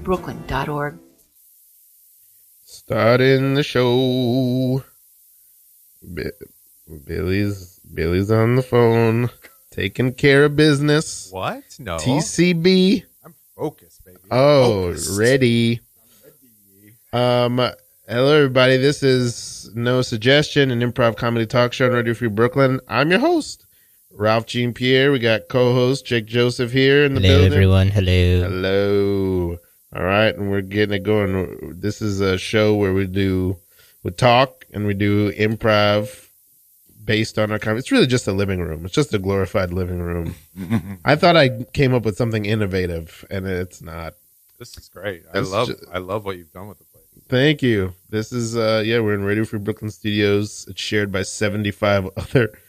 brooklyn.org. Starting the show. Billy's on the phone, taking care of business. What? No. TCB. I'm focused, baby. Ready. Hello, everybody. This is No Suggestion, an improv comedy talk show on Radio Free Brooklyn. I'm your host, Ralph Jean Pierre. We got co-host Jake Joseph here in the building. Hello, everyone. Hello. Hello. All right, and we're getting it going. This is a show where we talk and we do improv based on our comedy. It's really just a living room. It's just a glorified living room. I thought I came up with something innovative, and it's not. This is great. I love what you've done with the place. Thank you. This is we're in Radio Free Brooklyn Studios. It's shared by 75 other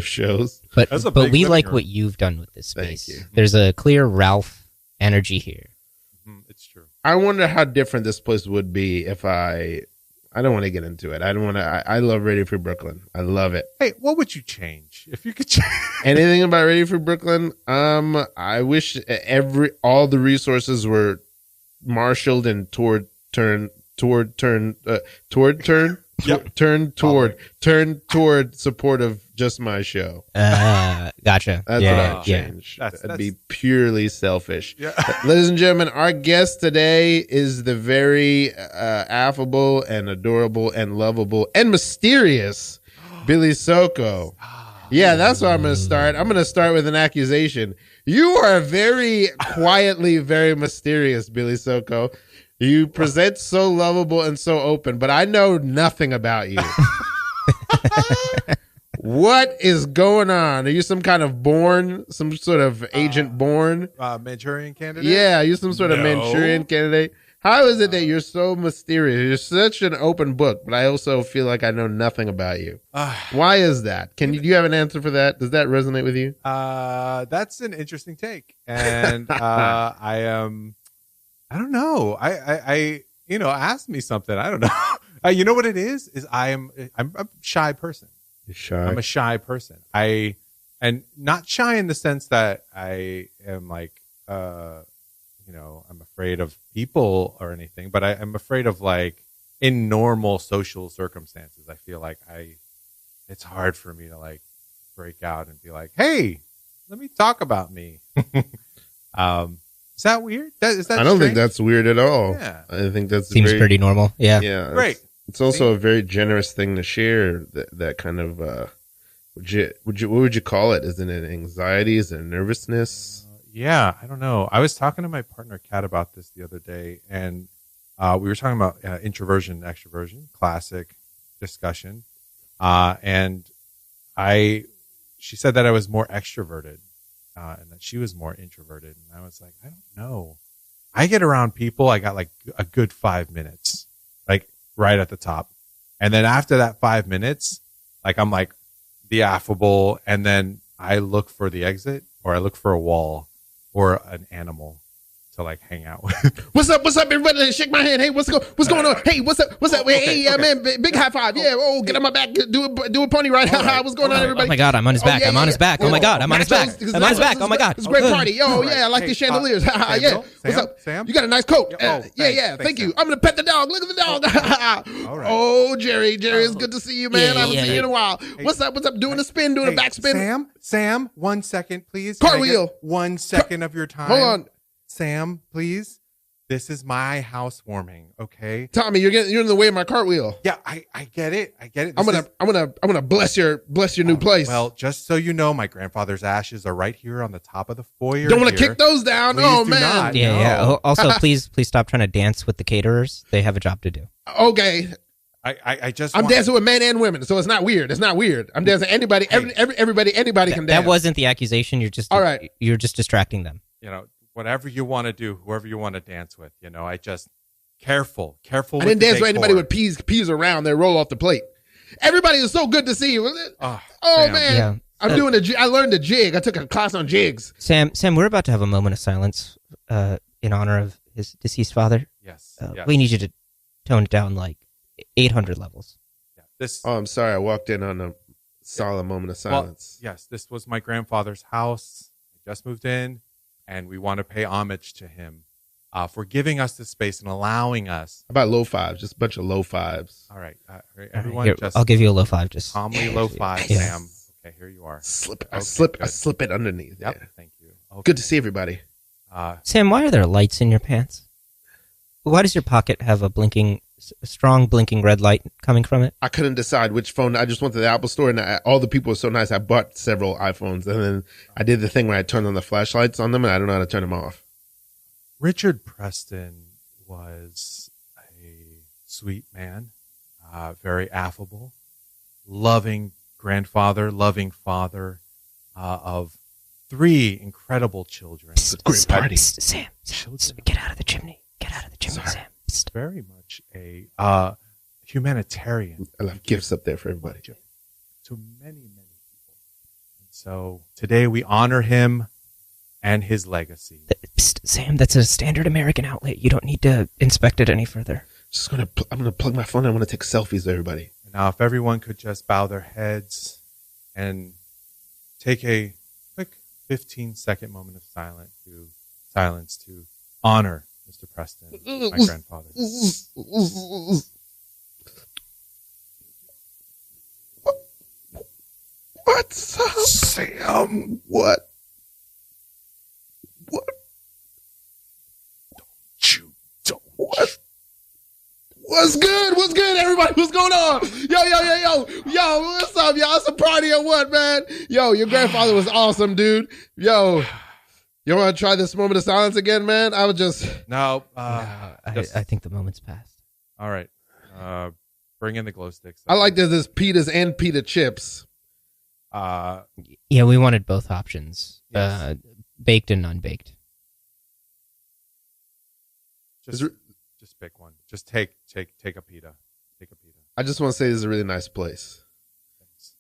shows. But we like what you've done with this space. Thank you. There's a clear Ralph energy here. It's true. I wonder how different this place would be if I don't want to get into it. I love Radio Free Brooklyn. I love it. Hey, what would you change if you could change anything about Radio Free Brooklyn? I wish all the resources were marshaled and turned toward support of just my show. Gotcha. That's what I'd change. That'd be purely selfish. Yeah. Ladies and gentlemen, our guest today is the very affable and adorable and lovable and mysterious Billy Soco. Yeah, that's where I'm going to start. I'm going to start with an accusation. You are very quietly very mysterious, Billy Soco. You present so lovable and so open, but I know nothing about you. What is going on? Are you some kind of some sort of agent born? Manchurian candidate? Yeah, are you some sort of Manchurian candidate? How is it that you're so mysterious? You're such an open book, but I also feel like I know nothing about you. Why is that? Do you have an answer for that? Does that resonate with you? That's an interesting take. And I don't know. I ask me something. I don't know. You know what it is? I'm a shy person. You're shy. I'm a shy person. And not shy in the sense that I am like, I'm afraid of people or anything, but I'm afraid of like in normal social circumstances. I feel like it's hard for me to like break out and be like, hey, let me talk about me. Is that weird? Is that I don't strange? think that's weird at all. Yeah. I think that seems pretty normal. Yeah. Yeah. Great. It's also a very generous thing to share. That kind of what would you call it? Is it an anxiety? Is it a nervousness? Yeah, I don't know. I was talking to my partner Kat about this the other day, and we were talking about introversion and extroversion, classic discussion. And she said that I was more extroverted. And that she was more introverted. And I was like, I don't know. I get around people. I got like a good 5 minutes, like right at the top. And then after that 5 minutes, like I'm like the affable. And then I look for the exit, or I look for a wall or an animal to like hang out with. What's up, everybody? Shake my hand. Hey, what's going on? Hey, what's up? Hey, man, big high five. Yeah. Oh, get on my back. Do a pony ride. Right. What's going on, everybody? Oh my God, I'm on his back. I'm on his back. Oh my God, I'm on his back. I'm on his back. Oh my God. It's a great party. Yo, yeah, I like these chandeliers. Yeah. What's up, Sam? You got a nice coat. Yeah. Thank you. I'm gonna pet the dog. Look at the dog. All right. Oh, Jerry, it's good to see you, man. I haven't seen you in a while. What's up? Doing a spin, doing a back spin. Sam, 1 second, please. Cartwheel. 1 second of your time. Hold on. Sam, please. This is my housewarming, okay? Tommy, you're in the way of my cartwheel. Yeah, I get it. I'm gonna bless your new place. Well, just so you know, my grandfather's ashes are right here on the top of the foyer. Don't want to kick those down. Please oh do man. not. Yeah. Also, please stop trying to dance with the caterers. They have a job to do. Okay. I'm dancing with men and women, so it's not weird. I'm dancing anybody. Anybody can dance. That wasn't the accusation. All right. You're just distracting them. Whatever you want to do, whoever you want to dance with, I just careful. I didn't dance with anybody with peas around. They roll off the plate. Everybody is so good to see you. Oh man, yeah. I learned to jig. I took a class on jigs. Sam, we're about to have a moment of silence in honor of his deceased father. Yes. We need you to tone it down like 800 levels. Yeah. I'm sorry. I walked in on a solemn moment of silence. Well, yes, this was my grandfather's house. I just moved in. And we want to pay homage to him. for giving us this space and allowing us. How about low fives? Just a bunch of low fives. All right, everyone, Here, just I'll give you a low five. Just calmly low five, Yeah. Sam. Okay, here you are. I slip it underneath. Yep, Yeah. thank you. Okay. Good to see everybody. Sam, why are there lights in your pants? Why does your pocket have a strong blinking red light coming from it? I couldn't decide which phone. I just went to the Apple store, and all the people were so nice. I bought several iPhones, and then I did the thing where I turned on the flashlights on them, and I don't know how to turn them off. Richard Preston was a sweet man, very affable, loving grandfather, loving father of 3 incredible children. It's a great party. Sam, get out of the chimney. Get out of the chimney, Sorry. Sam. Very much a humanitarian. I left gifts up there for everybody. To many, many people. And so today we honor him and his legacy. Sam, that's a standard American outlet. You don't need to inspect it any further. I'm gonna plug my phone. I want to take selfies of everybody. Now, if everyone could just bow their heads and take a quick 15-second moment of silence to honor Mr. Preston, my grandfather. What's up, Sam? What? What? What's good? What's good, everybody? What's going on? Yo, what's up, y'all? It's a party or what, man? Yo, your grandfather was awesome, dude. Yo, you want to try this moment of silence again, man? I would just... No. I think the moment's passed. All right. Bring in the glow sticks. I like that there's pitas and pita chips. Yeah, we wanted both options. Yes. Baked and unbaked. Just pick one. Just take a pita. Take a pita. I just want to say this is a really nice place. Thanks.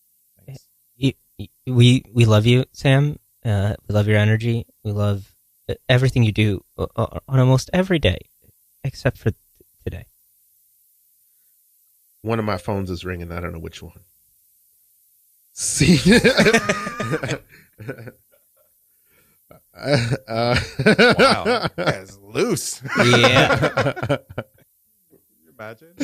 We love you, Sam. We love your energy. We love everything you do on almost every day, except for today. One of my phones is ringing. I don't know which one. See? Wow, that's loose. Yeah. Can you imagine?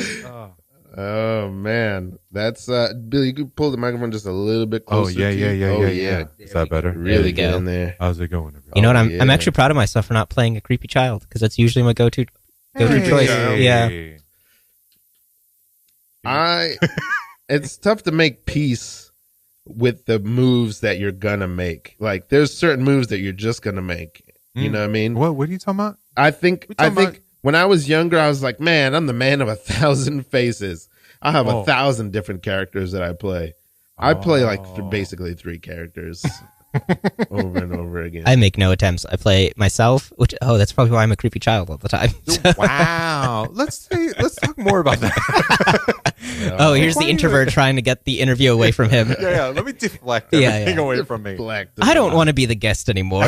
Oh man, that's Billy. You could pull the microphone just a little bit closer. Yeah. Is that better? Really go. good in there. How's it going, everyone? You know what? I'm yeah. actually proud of myself for not playing a creepy child because that's usually my go-to choice. Yeah. It's tough to make peace with the moves that you're gonna make. Like, there's certain moves that you're just gonna make. You know what I mean? What are you talking about? I think when I was younger, I was like, man, I'm the man of 1,000 faces. I have 1,000 different characters that I play. I play basically 3 characters over and over again. I make no attempts. I play myself, that's probably why I'm a creepy child all the time. Wow. Let's talk more about that. Oh, here's the introvert trying to get the interview away from him. Yeah. Let me deflect everything away from me. I don't want to be the guest anymore.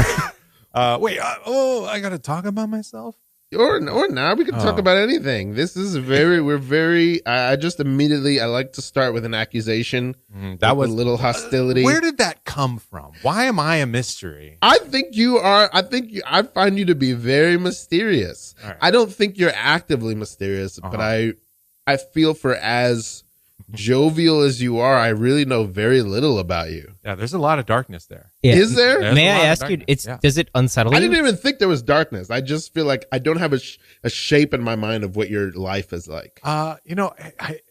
I got to talk about myself? Or now we can talk about anything. This is I just immediately, I like to start with an accusation. That was a little hostility. Where did that come from? Why am I a mystery? I find you to be very mysterious. Right. I don't think you're actively mysterious, but I feel for as jovial as you are, I really know very little about you. Yeah, there's a lot of darkness there. Yeah. Is there? May I ask you, does it unsettle you? I didn't even think there was darkness. I just feel like I don't have a shape in my mind of what your life is like.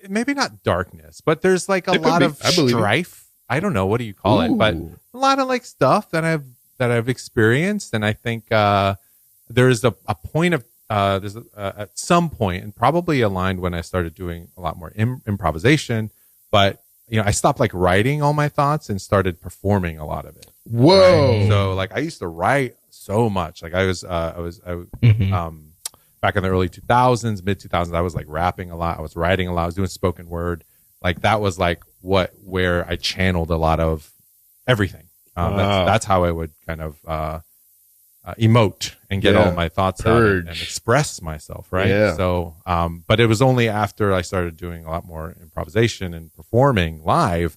Maybe not darkness, but there's like a lot of strife. I don't know, what do you call it? But a lot of like stuff that I've experienced, and I think there's a point of at some point, and probably aligned when I started doing a lot more improvisation, but I stopped like writing all my thoughts and started performing a lot of it. Whoa! Right? So like I used to write so much. Like I was back in the early 2000s, mid 2000s. I was like rapping a lot. I was writing a lot. I was doing spoken word. Like that was like where I channeled a lot of everything. That's how I would kind of emote and get all my thoughts out and express myself, right? Yeah. So, but it was only after I started doing a lot more improvisation and performing live,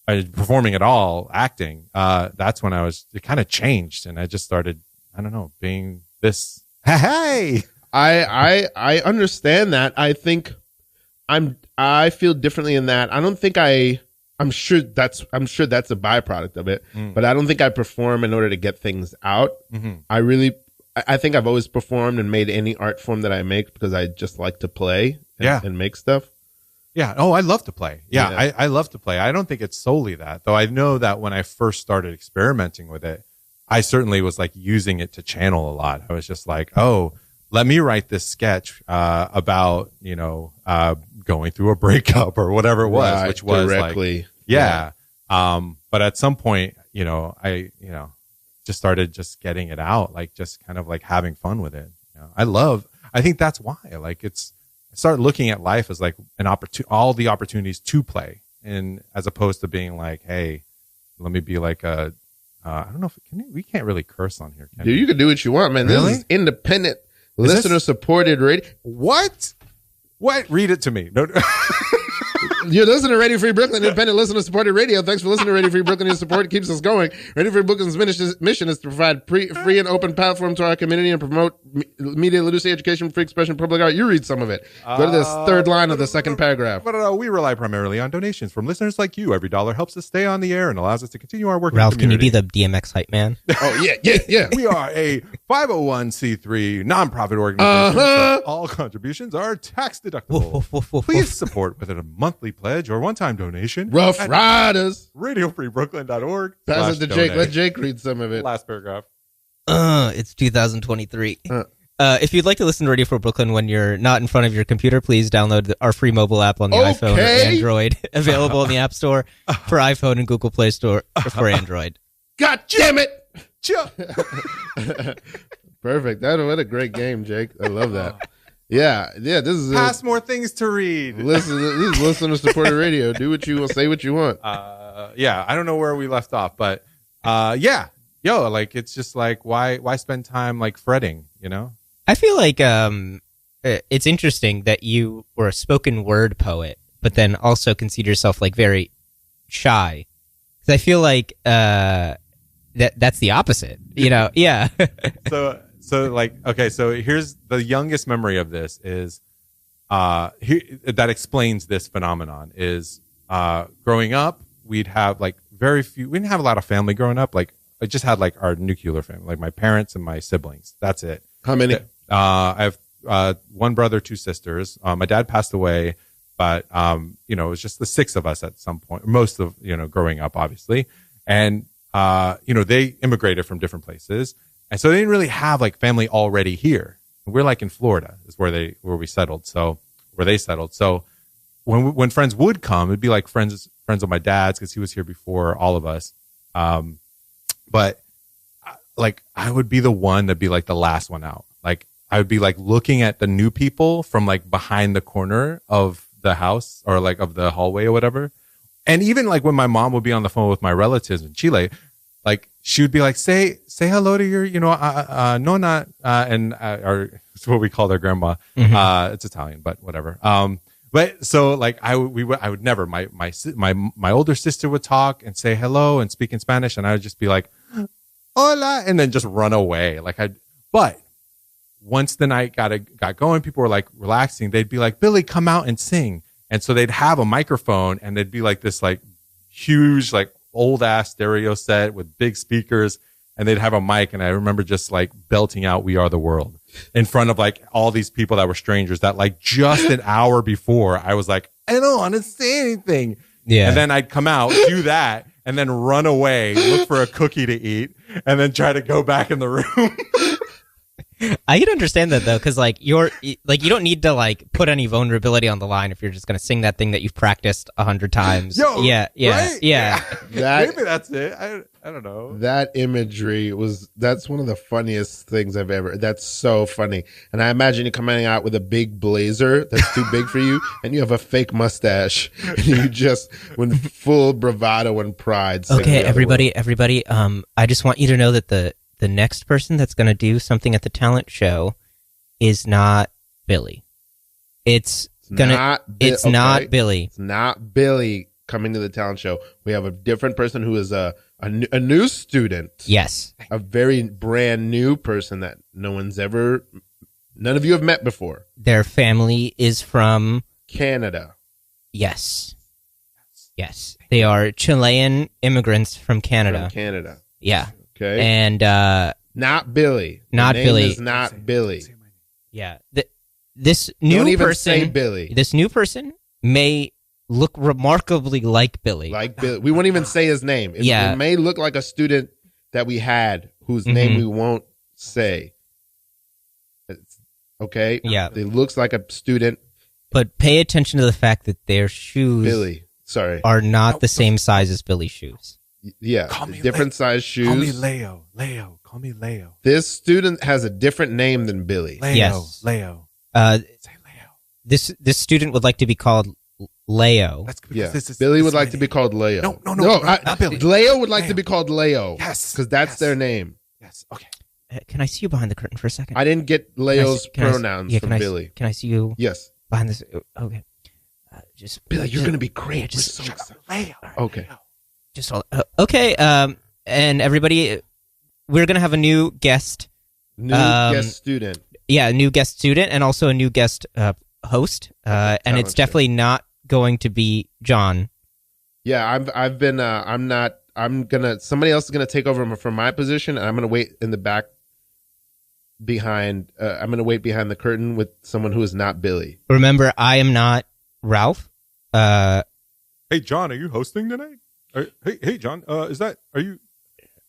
performing at all, acting. That's when it kind of changed, and I just started, I don't know, being this Hey, I understand that. I think I feel differently in that. I don't think I'm sure that's a byproduct of it, but I don't think I perform in order to get things out. I think I've always performed and made any art form that I make because I just like to play and make stuff. Yeah. Oh, I love to play. Yeah. I love to play. I don't think it's solely that, though. I know that when I first started experimenting with it, I certainly was like using it to channel a lot. I was just like, oh, let me write this sketch about, going through a breakup or whatever it was, which was directly. But at some point, I just started just getting it out, like just kind of like having fun with it. I think that's why, like I started looking at life as like an all the opportunities to play, and as opposed to being like, hey, let me be like I don't know if we can't really curse on here. Dude, you can do what you want, man. Really? This is independent, listener supported radio. What? Read it to me. No. You're listening to Radio Free Brooklyn, independent listener supported radio. Thanks for listening to Radio Free Brooklyn. Your support keeps us going. Radio Free Brooklyn's mission is to provide free and open platform to our community and promote media literacy, education, free expression, public art. You read some of it. Go to this third line of the second paragraph. But we rely primarily on donations from listeners like you. Every dollar helps us stay on the air and allows us to continue our work. Ralph, can you be the DMX hype man? Oh, yeah. We are a 501c3 nonprofit organization. So all contributions are tax deductible. Please support with a monthly pledge or one-time donation. Rough Riders. RadioFreeBrooklyn.org. Pass it to Jake. Let Jake read some of it. Last paragraph. It's 2023. If you'd like to listen to Radio Free Brooklyn when you're not in front of your computer, please download our free mobile app on the iPhone or Android. Available in the App Store for iPhone and Google Play Store for Android. God damn it! Perfect. What a great game, Jake. I love that. Yeah. This is pass more things to read. This is listener supported radio. Do what you want. Say what you want. I don't know where we left off, but like it's just like why spend time like fretting? I feel like it's interesting that you were a spoken word poet, but then also consider yourself like very shy. Because I feel like that's the opposite. Yeah. So like, okay, so here's the youngest memory of this is, that explains this phenomenon is, growing up, we'd have like we didn't have a lot of family growing up. Like I just had like our nuclear family, like my parents and my siblings. That's it. How many? I have, one brother, 2 sisters. My dad passed away, but, it was just the 6 of us at some point, most of, growing up, obviously. And, they immigrated from different places. And so they didn't really have like family already here. We're like in Florida is where they settled. So when friends would come, it'd be like friends of my dad's because he was here before all of us. But like I would be the one that'd be like the last one out. Like I would be like looking at the new people from like behind the corner of the house or like of the hallway or whatever. And even like when my mom would be on the phone with my relatives in Chile, like she would be like, say hello to your, nonna, or it's what we call their grandma. Mm-hmm. It's Italian, but whatever. But so like I would never, my older sister would talk and say hello and speak in Spanish. And I would just be like, hola, and then just run away. But once the night got going, people were like relaxing. They'd be like, Billy, come out and sing. And so they'd have a microphone and they'd be like this, like huge, like old ass stereo set with big speakers, and they'd have a mic. And I remember just like belting out "We Are the World" in front of like all these people that were strangers that like just an hour before I was like, I don't want to say anything. Yeah. And then I'd come out, do that, and then run away, look for a cookie to eat, and then try to go back in the room. I can understand that though, because like you don't need to like put any vulnerability on the line if you're just gonna sing that thing that you've practiced 100 times. Right? Yeah. Maybe that's it. I don't know. That imagery that's one of the funniest things I've ever. That's so funny. And I imagine you coming out with a big blazer that's too big for you, and you have a fake mustache, and you just with full bravado and pride. Okay, everybody. I just want you to know that the next person that's going to do something at the talent show is not Billy. It's not Billy. It's not Billy. coming to the talent show. We have a different person who is a new student. Yes. A very brand new person that none of you have met before. Their family is from Canada. Yes. They are Chilean immigrants from Canada. From Canada. Yeah. Okay. And not Billy. Not Name Billy. is not Billy. Yeah. This new Don't even person, say Billy. This new person may look remarkably like Billy. Like Billy. We won't even say his name. It may look like a student that we had whose name we won't say. Okay? Yeah. It looks like a student. But pay attention to the fact that their shoes are not the same size as Billy's shoes. Yeah. Different size shoes. Call me Leo. Call me Leo. This student has a different name than Billy. Leo. Say Leo. This student would like to be called Leo. Billy would like to be called Leo. No, not Billy. Leo would like to be called Leo. Yes. Because that's their name. Yes. Okay. Can I see you behind the curtain for a second? I didn't get Leo's pronouns from Billy. Can I see you? Yes. Behind this. Okay. Just Billy, you're gonna be great. Just Leo. Okay. Just okay. And everybody, we're gonna have a new guest. Guest student. Yeah, a new guest student, and also a new guest host. And it's definitely not going to be John. Yeah, somebody else is gonna take over from my position, and I'm gonna wait in the back behind. I'm gonna wait behind the curtain with someone who is not Billy. Remember, I am not Ralph. Hey, John, are you hosting tonight? Hey, John, are you?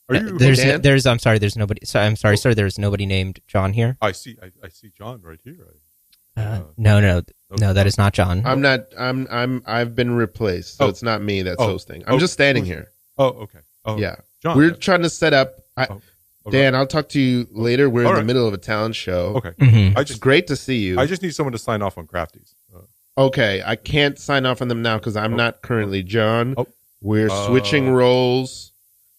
There's. I'm sorry. There's nobody. So, I'm sorry, sir. There's nobody named John here. I see John right here. No. That is not John. I'm not. I've been replaced, so it's not me that's hosting. I'm just standing here. Oh, okay. Oh, yeah. John, we're trying to set up. Dan, I'll talk to you later. We're in the middle of a talent show. Okay. Mm-hmm. It's great to see you. I just need someone to sign off on Crafties. Okay, I can't sign off on them now because I'm not currently John. We're switching roles.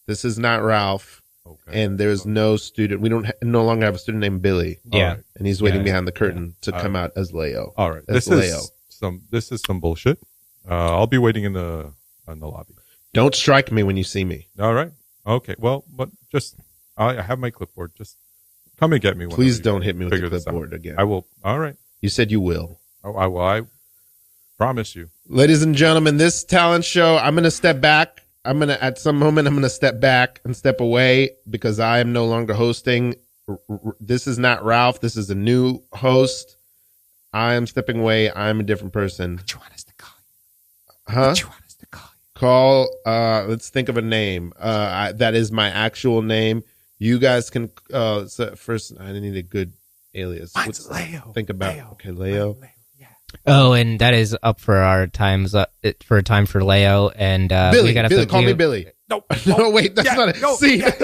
This is not Ralph. Okay. And there's no student. We no longer have a student named Billy. Yeah. And he's waiting behind the curtain to come out as Leo. All right. This is some bullshit. I'll be waiting in the lobby. Don't strike me when you see me. All right. Okay. Well, but just I have my clipboard. Just come and get me. Please don't hit me with the clipboard again. I will. All right. You said you will. Oh, I will. I promise you. Ladies and gentlemen, this talent show, I'm going to step back. At some moment, I'm going to step back and step away because I am no longer hosting. This is not Ralph. This is a new host. I am stepping away. I'm a different person. What you want us to call you? Huh? What you want us to call you? Let's think of a name. That is my actual name. You guys can, first, I need a good alias. Mine's Leo. Think about, Leo. Okay, Leo. Oh, and that is up for our times. For a time for Leo and Billy. Call me Billy. No, no, wait, that's not it. No, See, that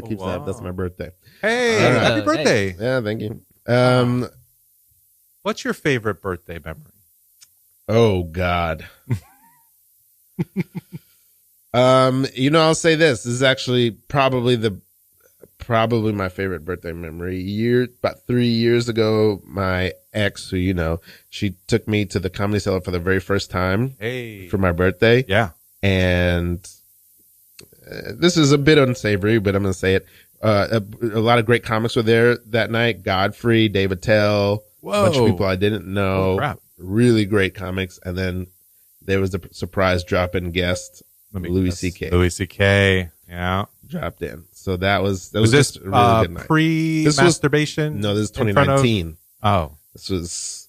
keeps that. That's my birthday. Hey, happy birthday! Yeah, thank you. What's your favorite birthday memory? Oh God. I'll say this. This is actually probably my favorite birthday memory. About 3 years ago, my ex, who she took me to the Comedy Cellar for the very first time for my birthday. Yeah. And this is a bit unsavory, but I'm going to say it. A lot of great comics were there that night. Godfrey, Dave Attell, a bunch of people I didn't know. Oh, crap. Really great comics. And then there was a surprise drop-in guest, Louis C.K. Louis C.K., yeah. Dropped in. So that was this just a really good night. Pre-masturbation? No, this is 2019. Oh. This was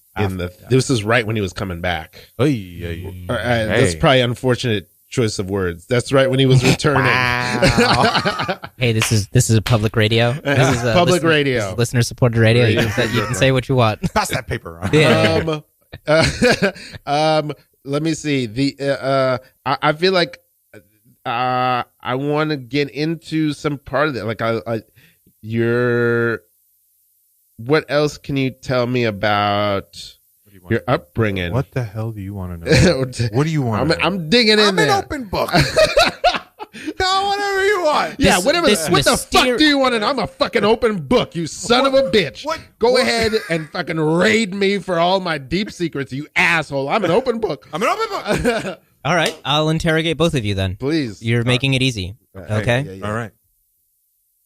this is right when he was coming back. That's probably an unfortunate choice of words. That's right when he was returning. Wow. Hey, this is a public radio. This is public radio. This is listener-supported radio. You can say what you want. Pass that paper. Let me see. I feel like I want to get into some part of that. Like what else can you tell me about your upbringing? What the hell do you want to know? What do you want to know? I'm digging in there. I'm an open book. Tell whatever you you want? Yeah, whatever. What the fuck do you want? And I'm a fucking open book, you son of a bitch. Go ahead and fucking raid me for all my deep secrets, you asshole. I'm an open book. I'm an open book. All right, I'll interrogate both of you then. Please. You're making it easy. Okay? All right.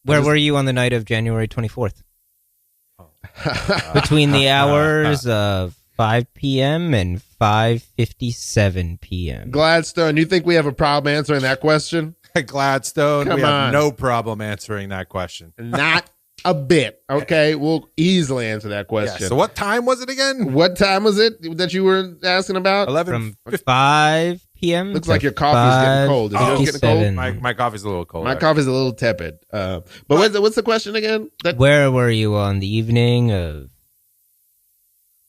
Where were you on the night of January 24th? Between the hours of 5 p.m. and 5:57 p.m. Gladstone, you think we have a problem answering that question? Gladstone, Come we have on. no problem answering that question. Not a bit. Okay, we'll easily answer that question. Yeah, so what time was it again? What time was it that you were asking about? 11. From 5 p.m. Looks like your coffee's getting cold. Is yours getting cold? 57. My coffee's a little cold. My coffee's a little tepid. But what's the question again? Where were you on the evening of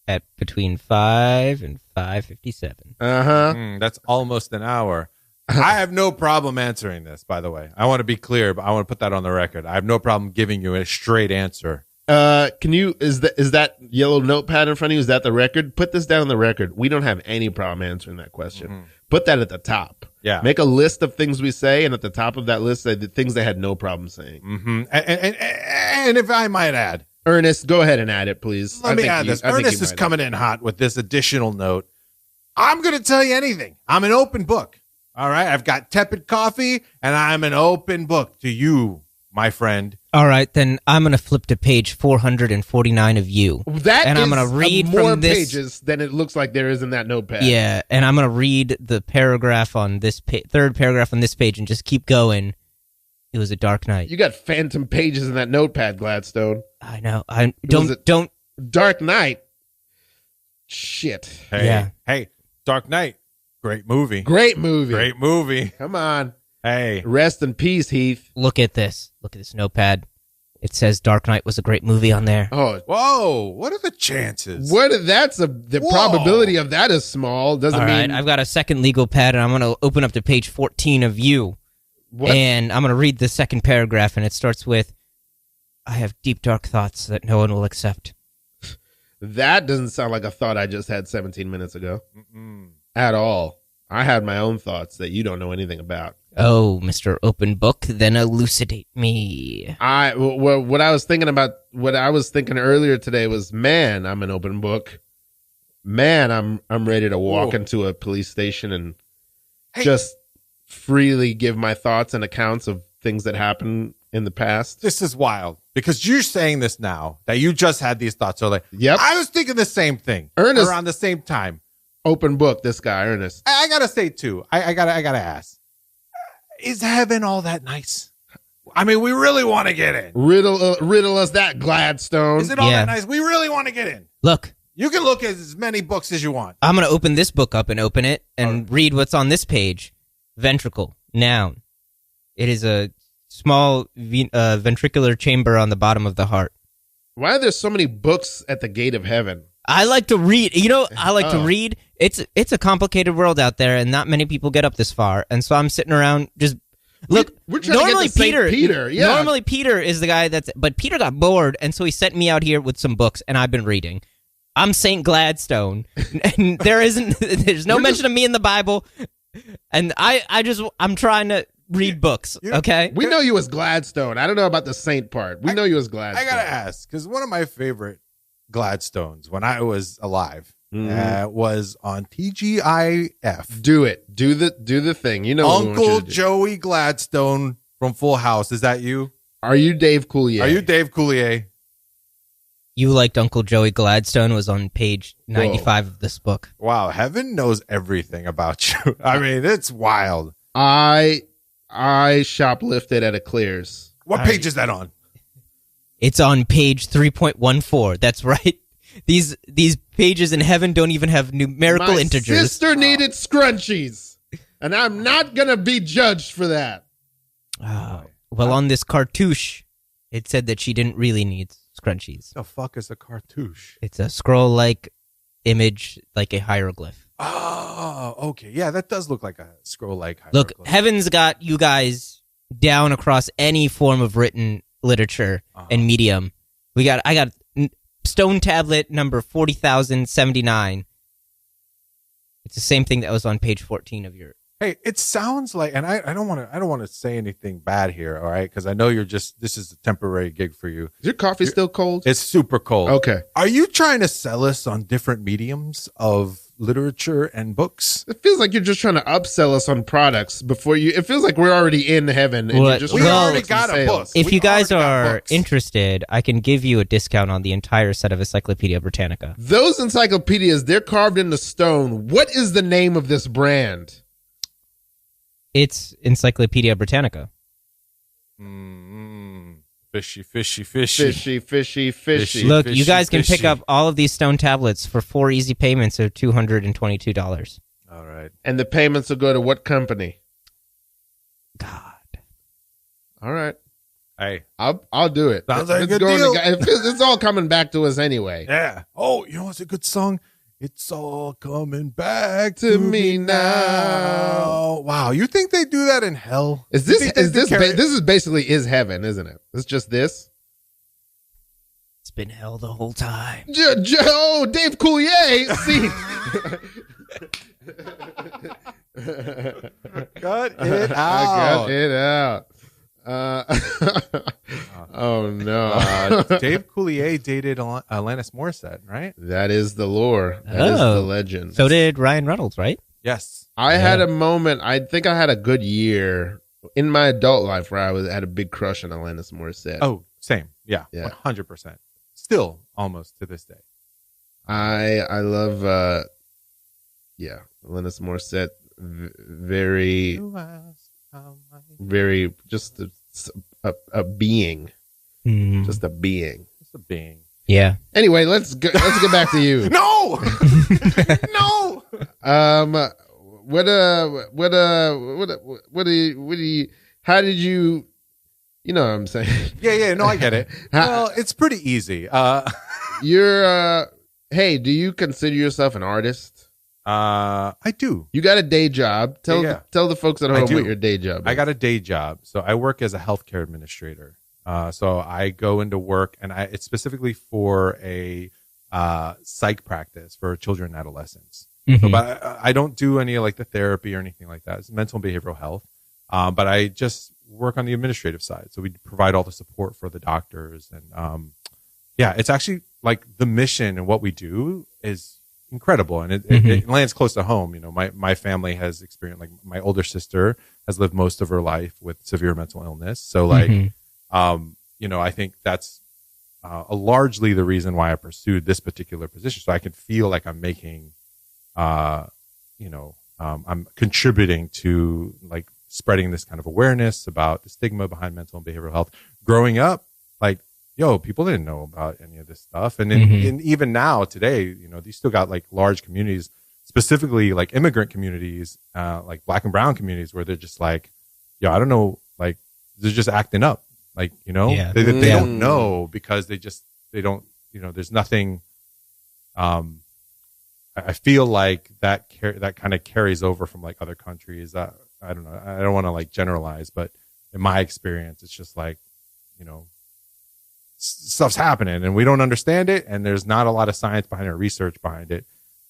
at between 5 and 5:57? That's almost an hour. I have no problem answering this, by the way. I want to be clear, but I want to put that on the record. I have no problem giving you a straight answer. Can you is that yellow notepad in front of you? Is that the record? Put this down on the record. We don't have any problem answering that question. Put that at the top. Yeah. Make a list of things we say, and at the top of that list, say the things they had no problem saying. And if I might add, Ernest, go ahead and add it, please. let me add this. Ernest is coming in hot with this additional note. I'm going to tell you anything. I'm an open book. All right. I've got tepid coffee, and I'm an open book to you, my friend. All right, then I'm going to flip to page 449 of you. I'm going to read more from this pages than it looks like there is in that notepad. Yeah, and I'm going to read the paragraph on this third paragraph on this page and just keep going. It was a dark night. You got phantom pages in that notepad, Gladstone. I know. I don't. Dark Knight. Shit. Hey, Yeah. Hey, Dark Knight. Great movie. Great movie. Great movie. Come on. Hey. Rest in peace, Heath. Look at this. Look at this notepad. It says Dark Knight was a great movie on there. Oh, Whoa. What are the chances? The probability of that is small. Doesn't All right, mean I've got a second legal pad, and I'm going to open up to page 14 of you. what? And I'm going to read the second paragraph, and it starts with, I have deep, dark thoughts that no one will accept. That doesn't sound like a thought I just had 17 minutes ago. At all. I had my own thoughts that you don't know anything about. Oh, Mr. Open Book, then elucidate me. What I was thinking earlier today was, man, I'm an open book. Man, I'm ready to walk into a police station and just freely give my thoughts and accounts of things that happened in the past. This is wild because you're saying this now that you just had these thoughts. So Yep. I was thinking the same thing. Ernest- around the same time. Open book, this guy, Ernest. I gotta say too. I gotta ask. Is heaven all that nice? I mean, we really want to get in. Riddle us that, Gladstone. Is it all that nice? We really want to get in. Look, You can look at as many books as you want. I'm going to open this book up and open it and read what's on this page. Ventricle, noun. It is a small ventricular chamber on the bottom of the heart. Why are there so many books at the gate of heaven? I like to read. You know, I like to read. It's a complicated world out there, and not many people get up this far. And so I'm sitting around just look. We're trying normally to get to Peter. Yeah. Normally Peter is the guy but Peter got bored, and so he sent me out here with some books, and I've been reading. I'm Saint Gladstone, and there's no mention of me in the Bible, and I'm trying to read books. Okay, we know you as Gladstone. I don't know about the saint part. We know you as Gladstone. I gotta ask because one of my favorite Gladstones when I was alive was on TGIF. Do it. Do the thing. You know, Uncle Joey Gladstone from Full House. Is that you? Are you Dave Coulier? Are you Dave Coulier? You liked Uncle Joey Gladstone was on page 95 of this book. Wow, heaven knows everything about you. I mean, it's wild. I shoplifted at a Clears. What page is that on? It's on page 3.14. That's right. These pages in heaven don't even have numerical integers. My sister needed scrunchies, and I'm not going to be judged for that. Well, on this cartouche, it said that she didn't really need scrunchies. The fuck is a cartouche? It's a scroll-like image, like a hieroglyph. Oh, okay. Yeah, that does look like a scroll-like hieroglyph. Look, heaven's got you guys down across any form of written literature and medium. I got stone tablet number 40,079. It's the same thing that was on page 14 of your Hey, it sounds like, and I don't want to say anything bad here, all right? Because I know this is a temporary gig for you. Is your coffee still cold? It's super cold. Okay. Are you trying to sell us on different mediums of literature and books? It feels like you're just trying to upsell us on products before you. It feels like we're already in heaven. And you're just we already got a book. If you guys are interested, I can give you a discount on the entire set of Encyclopedia Britannica. Those encyclopedias, they're carved into stone. What is the name of this brand? It's Encyclopedia Britannica. Fishy. Look, you guys can pick up all of these stone tablets for 4 easy payments of $222. All right. And the payments will go to what company? God. All right. Hey, I'll do it. Sounds like a good deal. It's all coming back to us anyway. Yeah. Oh, you know what's a good song? It's all coming back to me now. Wow, you think they do that in hell? This is basically heaven, isn't it? It's just this. It's been hell the whole time. Oh, Dave Coulier. See. Cut it out. I cut it out. Oh no! Dave Coulier dated Alanis Morissette, right? That is the lore. That is the legend. So did Ryan Reynolds, right? Yes. I had a moment. I think I had a good year in my adult life where I had a big crush on Alanis Morissette. Oh, same. Yeah. 100%. Still, almost to this day. I love. Alanis Morissette. Very just a being, just a being. Yeah. Anyway, let's get back to you. No. What do you? How did you? You know what I'm saying? Yeah. No, I get it. Well, it's pretty easy. You're. Hey, do you consider yourself an artist? I do. You got a day job. Tell the folks at home what your day job is. I got a day job. So I work as a healthcare administrator. So I go into work, and it's specifically for a psych practice for children and adolescents. Mm-hmm. So, but I don't do any like the therapy or anything like that. It's mental and behavioral health. But I just work on the administrative side. So we provide all the support for the doctors. And it's actually like the mission and what we do is incredible, and it lands close to home. You know, my family has experienced, like, my older sister has lived most of her life with severe mental illness. So like, I think that's largely the reason why I pursued this particular position. So I could feel like I'm making, I'm contributing to like spreading this kind of awareness about the stigma behind mental and behavioral health. Growing up, like, people didn't know about any of this stuff. And even now, today, you still got like large communities, specifically like immigrant communities, like Black and brown communities, where they're just like, I don't know, like they're just acting up. Like, they don't know because they don't, there's nothing. I feel like that kind of carries over from like other countries. I don't know. I don't want to like generalize, but in my experience, it's just like, stuff's happening and we don't understand it, and there's not a lot of science behind it or research behind it.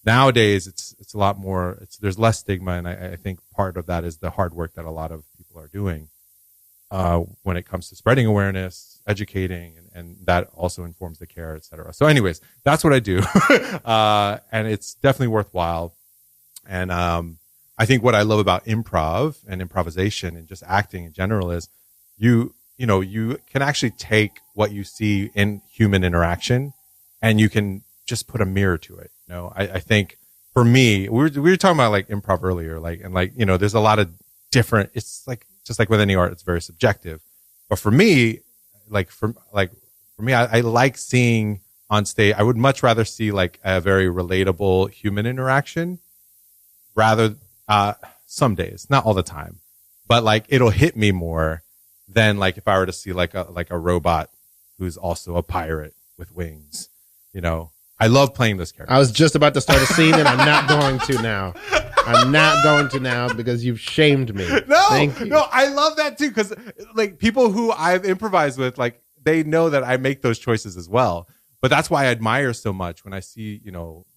Nowadays, it's a lot more. There's less stigma, and I think part of that is the hard work that a lot of people are doing when it comes to spreading awareness, educating, and that also informs the care, et cetera. So, anyways, that's what I do, and it's definitely worthwhile. And I think what I love about improv and improvisation and just acting in general is you can actually take what you see in human interaction and you can just put a mirror to it. I think for me, we were talking about like improv earlier, there's a lot of different, it's like, just like with any art, it's very subjective. But for me, I like seeing on stage, I would much rather see like a very relatable human interaction rather, some days, not all the time, but like it'll hit me more than like if I were to see like a robot who's also a pirate with wings. I love playing this character. I was just about to start a scene, and I'm not going to now. I'm not going to now because you've shamed me. No, I love that too, because like people who I've improvised with, like they know that I make those choices as well. But that's why I admire so much when I see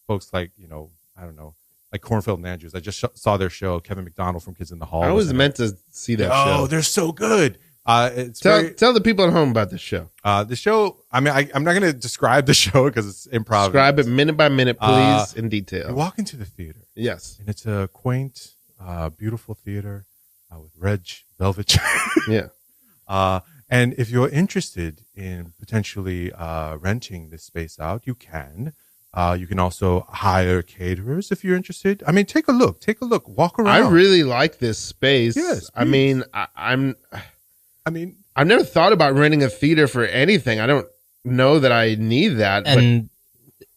folks like I don't know, like Cornfield and Andrews. I just saw their show. Kevin McDonald from Kids in the Hall. I was meant to see that show. Oh, they're so good. Tell the people at home about the show. The show, I mean, I'm not going to describe the show because it's improv. Describe it minute by minute, please, in detail. You walk into the theater. Yes. And it's a quaint, beautiful theater with red velvet chairs. Yeah. And if you're interested in potentially renting this space out, you can. You can also hire caterers if you're interested. I mean, take a look, walk around. I really like this space. Yes, I mean, I've never thought about renting a theater for anything. I don't know that I need that. And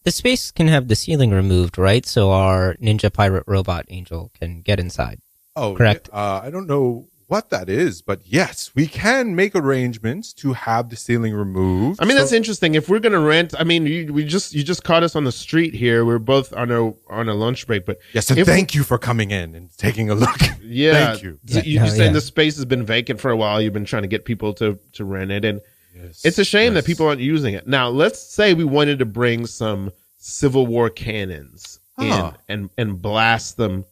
the space can have the ceiling removed, right? So our ninja pirate robot angel can get inside. Oh, correct. I don't know what that is, but yes, we can make arrangements to have the ceiling removed. I mean, that's interesting. If we're going to rent, I mean, you just caught us on the street here. We're both on a lunch break, but yes, and thank you for coming in and taking a look. Yeah, thank you. You're saying the space has been vacant for a while. You've been trying to get people to rent it, and it's a shame that people aren't using it. Now, let's say we wanted to bring some Civil War cannons in and blast them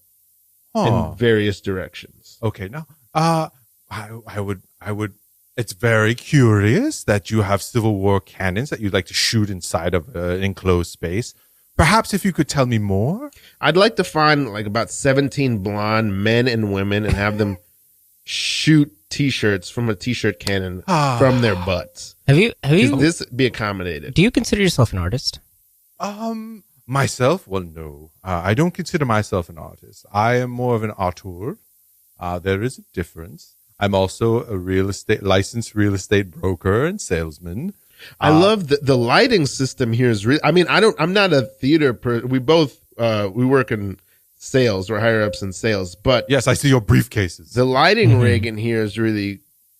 in various directions. Okay, now. I would. It's very curious that you have Civil War cannons that you'd like to shoot inside of an enclosed space. Perhaps if you could tell me more. I'd like to find like about 17 blonde men and women and have them shoot T-shirts from a T-shirt cannon from their butts. Have you? Can this be accommodated? Do you consider yourself an artist? Myself? Well, no. I don't consider myself an artist. I am more of an auteur. There is a difference. I'm also a licensed real estate broker and salesman. I love the lighting system here is really, I mean, I'm not a theater we both, we work in sales. We're higher ups in sales, but yes, I see your briefcases. The lighting rig in here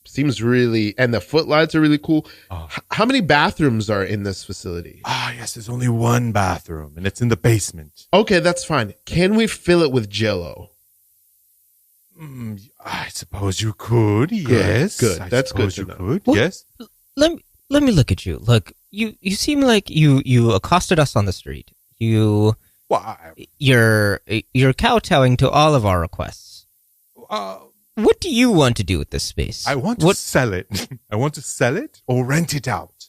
seems really, and the footlights are really cool. How many bathrooms are in this facility? Yes, there's only one bathroom and it's in the basement. Okay, that's fine. Can we fill it with Jell-O? I suppose you could. Yes, good. That's good. You could. Well, yes. Let me look at you. Look, you seem like you accosted us on the street. You're kowtowing to all of our requests. What do you want to do with this space? I want to sell it. I want to sell it or rent it out.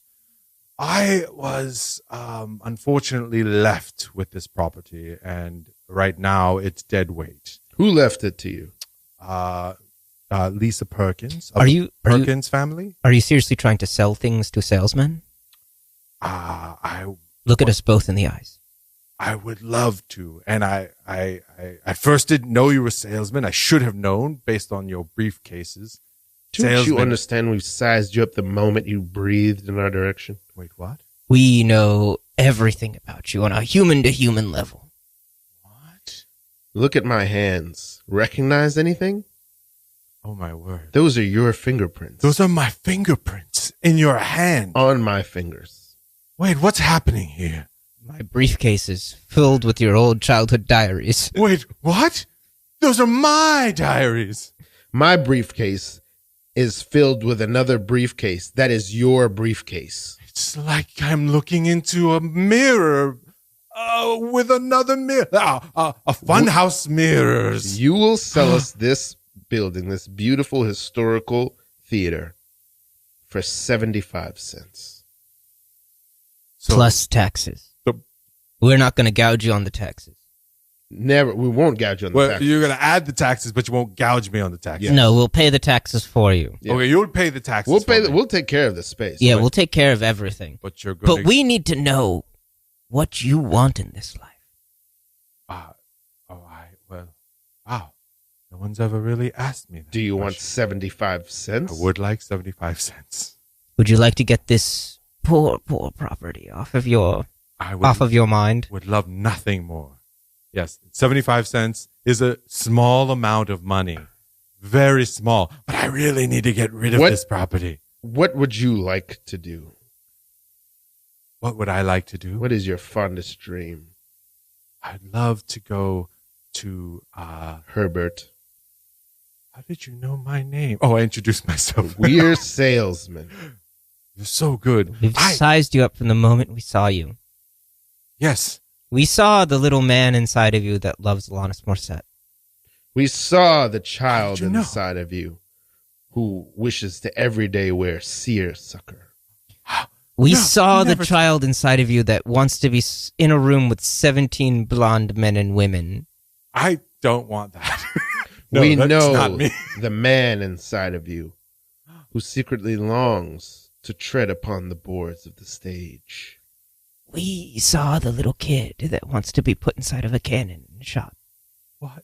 I was unfortunately left with this property, and right now it's dead weight. Who left it to you? Lisa Perkins. Perkins family? Are you seriously trying to sell things to salesmen? Look at us both in the eyes. I would love to. And I first didn't know you were a salesman. I should have known based on your briefcases. Don't you understand we sized you up the moment you breathed in our direction? Wait, what? We know everything about you on a human-to-human level. What? Look at my hands. Recognize anything? Oh, my word. Those are your fingerprints. Those are my fingerprints in your hand. On my fingers. Wait, what's happening here? My briefcase is filled with your old childhood diaries. Wait, what? Those are my diaries. My briefcase is filled with another briefcase. That is your briefcase. It's like I'm looking into a mirror with another mirror. A funhouse mirrors. You will sell us this building, this beautiful historical theater, for 75 cents. Plus taxes. We're not going to gouge you on the taxes. Never. We won't gouge you on the taxes. You're going to add the taxes, but you won't gouge me on the taxes. Yes. No, we'll pay the taxes for you. Yeah. Okay, you'll pay the taxes. We'll take care of the space. Yeah, we'll take care of everything. But you're going. But we need to know what you want in this life. Wow. No one's ever really asked me that. Do you want 75 cents? I would like 75 cents. Would you like to get this poor property off of your mind? Would love nothing more. Yes, 75 cents is a small amount of money. Very small. But I really need to get rid of this property. What would you like to do? What would I like to do? What is your fondest dream? I'd love to go to Herbert. How did you know my name? Oh, I introduced myself. We're salesmen. You're so good. We've sized you up from the moment we saw you. Yes. We saw the little man inside of you that loves Alanis Morissette. We saw the child inside of you who wishes to every day wear seersucker. We saw the child inside of you that wants to be in a room with 17 blonde men and women. I don't want that. We that's know not me. the man inside of you who secretly longs to tread upon the boards of the stage. We saw the little kid that wants to be put inside of a cannon and shot. What?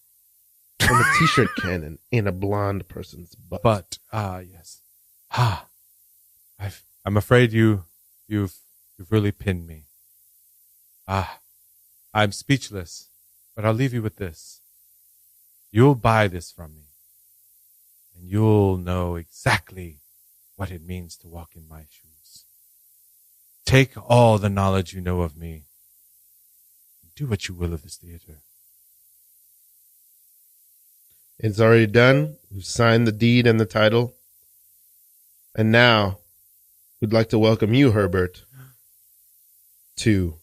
From a t-shirt cannon in a blonde person's butt. But yes. I'm afraid you've really pinned me. I'm speechless, but I'll leave you with this. You'll buy this from me, and you'll know exactly what it means to walk in my shoes. Take all the knowledge you know of me, and do what you will of this theater. It's already done. We've signed the deed and the title. And now, we'd like to welcome you, Herbert, to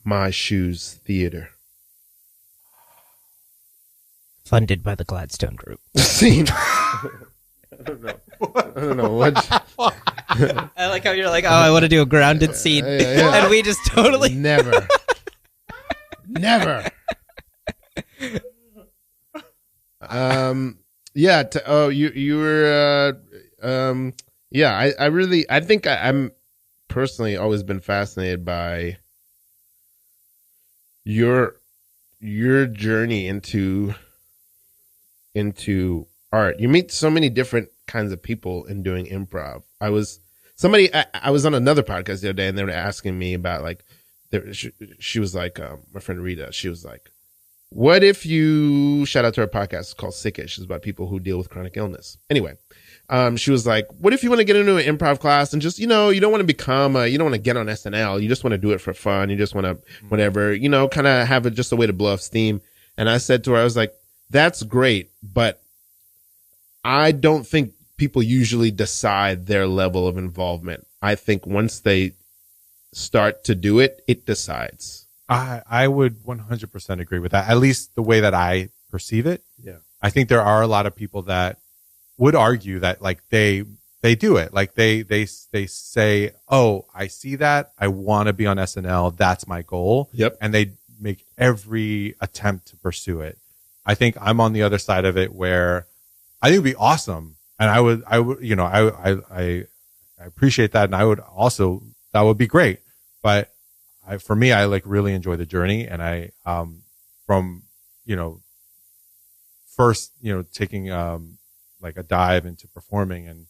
My Shoes Theater. Funded by the Gladstone Group. Scene. I don't know what. I like how you're like, oh, I want to do a grounded scene. Yeah. And we just totally... Never. Yeah. You were. I think I'm personally always been fascinated by your journey into art. You meet so many different kinds of people in doing improv. I was on another podcast the other day, and they were asking me about like, she was like, my friend Rita, she was like, what if you, shout out to her podcast, it's called Sickish. It's about people who deal with chronic illness. Anyway, she was like, what if you want to get into an improv class and just, you don't want to become you don't want to get on SNL. You just want to do it for fun. You just want to, whatever, kind of have it just a way to blow off steam. And I said to her, I was like, that's great, but I don't think people usually decide their level of involvement. I think once they start to do it, it decides. I would 100% agree with that, at least the way that I perceive it. Yeah. I think there are a lot of people that would argue that like they do it. Like they say, oh, I see that. I want to be on SNL. That's my goal. Yep. And they make every attempt to pursue it. I think I'm on the other side of it where I think it'd be awesome. And I would, I appreciate that. And I would also, that would be great. But for me, I like really enjoy the journey. And I, from, first, taking, like a dive into performing and,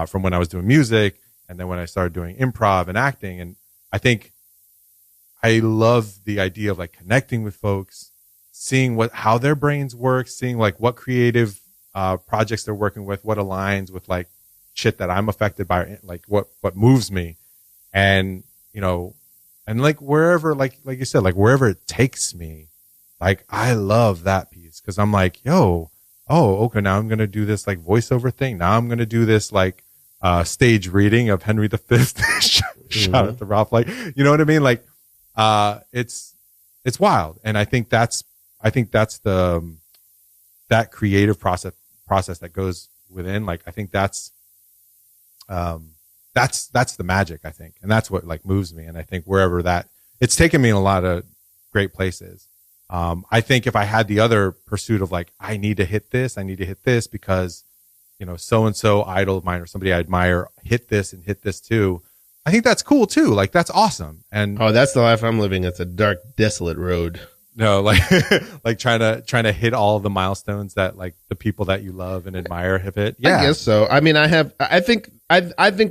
from when I was doing music and then when I started doing improv and acting. And I think I love the idea of like connecting with folks, seeing how their brains work, seeing like what creative, projects they're working with, what aligns with like shit that I'm affected by, like what moves me. And, and like wherever, like you said, like wherever it takes me, like I love that piece. Cause I'm like, okay, now I'm going to do this like voiceover thing. Now I'm going to do this like, stage reading of Henry V. Shout out to Ralph. Like, you know what I mean? Like, it's wild. And I think that's that creative process that goes within. Like, I think that's the magic, I think. And that's what like moves me. And I think wherever it's taken me in a lot of great places. I think if I had the other pursuit of like, I need to hit this because, so-and-so idol of mine or somebody I admire hit this and hit this too. I think that's cool too. Like that's awesome. And that's the life I'm living. It's a dark, desolate road. No, like, like trying to hit all the milestones that like the people that you love and admire have hit. Yeah. I guess so. I mean, I think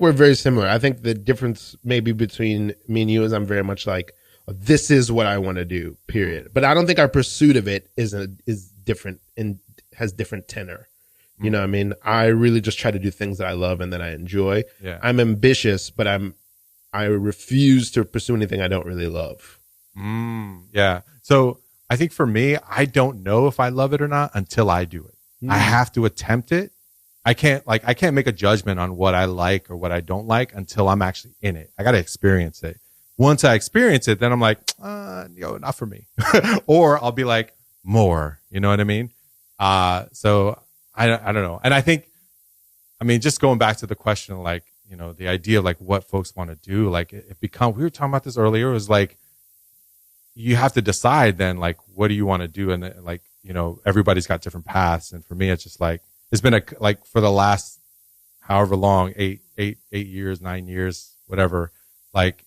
we're very similar. I think the difference maybe between me and you is I'm very much like, this is what I want to do, period. But I don't think our pursuit of it is different and has different tenor. You know what I mean? I really just try to do things that I love and that I enjoy. Yeah. I'm ambitious, but I refuse to pursue anything I don't really love. Yeah. So I think for me, I don't know if I love it or not until I do it. I have to attempt it. I can't make a judgment on what I like or what I don't like until I'm actually in it. I got to experience it. Once I experience it, then I'm like, not for me. Or I'll be like, more, you know what I mean? So I don't know. And I think, just going back to the question, like, the idea of like what folks want to do, like we were talking about this earlier, it was like, you have to decide then, like, what do you want to do? And like, everybody's got different paths. And for me, it's just like, it's been like for the last however long, 8 years, 9 years, whatever, like,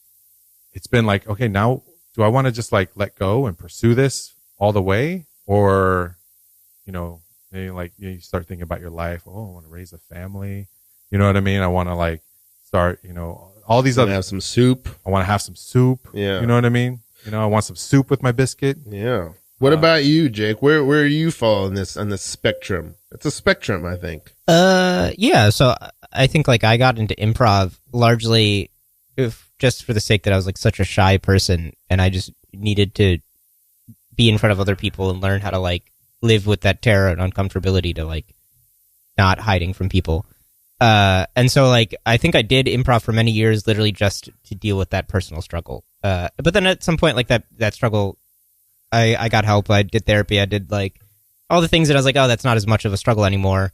it's been like, okay, now do I want to just like let go and pursue this all the way? Or, maybe like you start thinking about your life. Oh, I want to raise a family. You know what I mean? I want to like start, all these other. Have some soup. I want to have some soup. Yeah. You know what I mean? I want some soup with my biscuit. Yeah. What about you, Jake? Where you fall on this spectrum? It's a spectrum, I think. Yeah. So I think like I got into improv largely just for the sake that I was like such a shy person, and I just needed to be in front of other people and learn how to like live with that terror and uncomfortability to like not hiding from people. And so like I think I did improv for many years, literally just to deal with that personal struggle. But then at some point, like that struggle, I got help. I did therapy. I did like all the things that I was like, oh, that's not as much of a struggle anymore.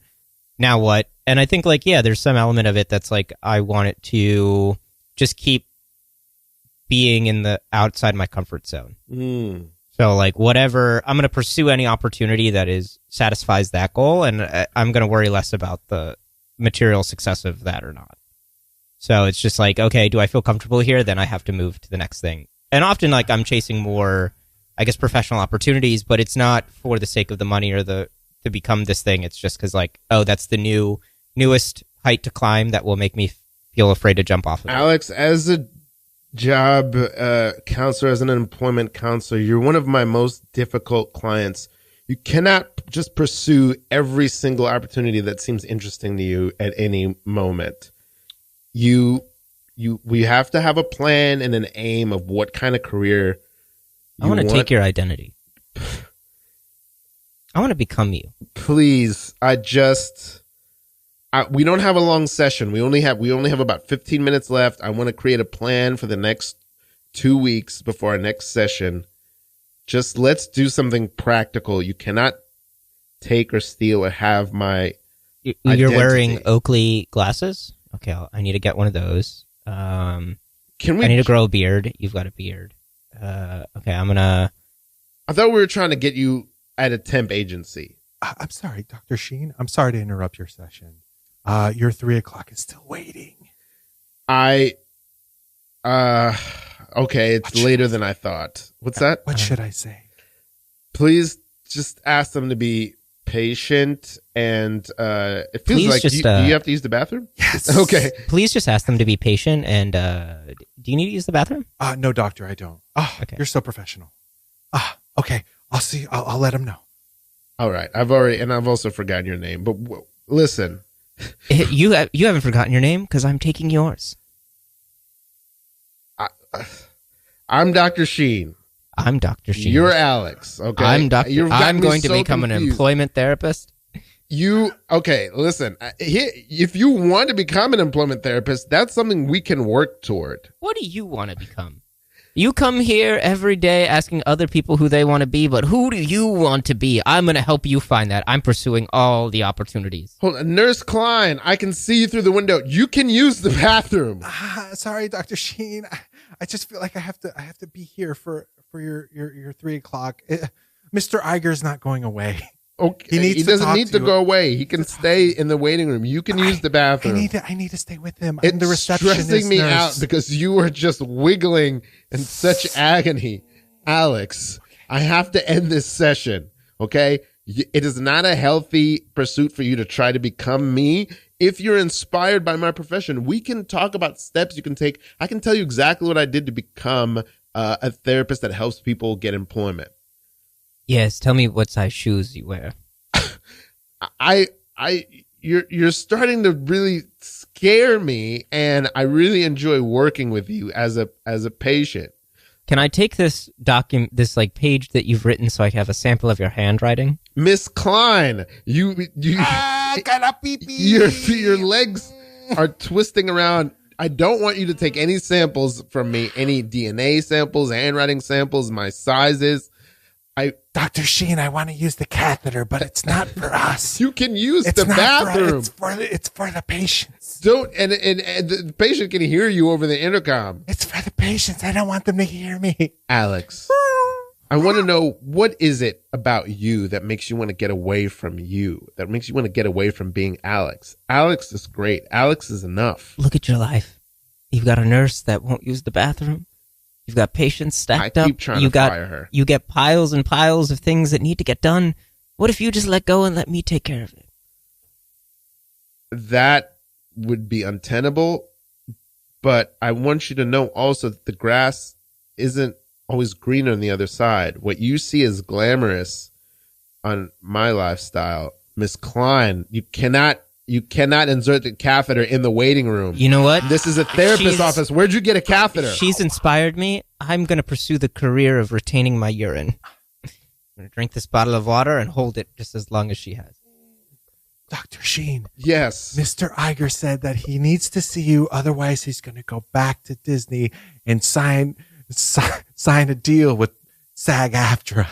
Now what? And I think like, yeah, there's some element of it that's like, I want it to just keep being in the outside my comfort zone. So like whatever, I'm going to pursue any opportunity that satisfies that goal. And I'm going to worry less about the material success of that or not. So it's just like, okay, do I feel comfortable here? Then I have to move to the next thing. And often like I'm chasing more, I guess, professional opportunities, but it's not for the sake of the money or to become this thing. It's just because like, oh, that's the newest height to climb that will make me feel afraid to jump off of it. Alex, as a job counselor, as an employment counselor, you're one of my most difficult clients. You cannot just pursue every single opportunity that seems interesting to you at any moment. We have to have a plan and an aim of what kind of career I want to take your identity. I want to become you. Please, we don't have a long session. We only have about 15 minutes left. I want to create a plan for the next 2 weeks before our next session. Just let's do something practical. You cannot take or steal or have my You're identity. wearing Oakley glasses? Okay, I need to get one of those. I need to grow a beard. You've got a beard. Okay, I thought we were trying to get you at a temp agency. I'm sorry, Dr. Sheen. I'm sorry to interrupt your session. Your 3:00 is still waiting. Okay, it's later than I thought. What's that? What should I say? Please just ask them to be patient, and it feels like do you have to use the bathroom? Yes. Okay. Please just ask them to be patient, and do you need to use the bathroom? No, doctor, I don't. Okay. You're so professional. Okay. I'll see. I'll let him know. All right. I've also forgotten your name, but listen. You haven't forgotten your name because I'm taking yours. I'm Dr. Sheen. I'm Dr. Sheen. You're Alex. Okay. I'm going to become an employment therapist. Okay, listen. If you want to become an employment therapist, that's something we can work toward. What do you want to become? You come here every day asking other people who they want to be, but who do you want to be? I'm going to help you find that. I'm pursuing all the opportunities. Hold on. Nurse Klein, I can see you through the window. You can use the bathroom. Sorry, Dr. Sheen. I just feel like I have to be here for your 3:00. Mr. Iger's not going away. Okay, he doesn't need to go away. He can stay in the waiting room. You can use the bathroom. I need to stay with him. It's I'm the receptionist. stressing me nurse. out because you are just wiggling in such agony. Alex, I have to end this session, okay? It is not a healthy pursuit for you to try to become me. If you're inspired by my profession, we can talk about steps you can take. I can tell you exactly what I did to become a therapist that helps people get employment. Yes, tell me what size shoes you wear. You're starting to really scare me, and I really enjoy working with you as a patient. Can I take this like page that you've written so I can have a sample of your handwriting? Miss Klein, your legs are twisting around. I don't want you to take any samples from me, any DNA samples, handwriting samples, my sizes. Dr. Sheen, I want to use the catheter, but it's not for us. You can use the bathroom. It's for the patients. Don't and the patient can hear you over the intercom. It's for the patients. I don't want them to hear me. Alex, I want to know, what is it about you that makes you want to get away from you? That makes you want to get away from being Alex? Alex is great. Alex is enough. Look at your life. You've got a nurse that won't use the bathroom. You've got patients stacked up. I keep trying to fire her. You get piles and piles of things that need to get done. What if you just let go and let me take care of it? That would be untenable, but I want you to know also that the grass isn't always greener on the other side. What you see is glamorous on my lifestyle. Miss Klein, you cannot insert the catheter in the waiting room. You know what? This is a therapist's office. Where'd you get a catheter? She's inspired me. I'm going to pursue the career of retaining my urine. I'm going to drink this bottle of water and hold it just as long as she has. Dr. Sheen. Yes. Mr. Iger said that he needs to see you. Otherwise, he's going to go back to Disney and sign a deal with SAG-AFTRA.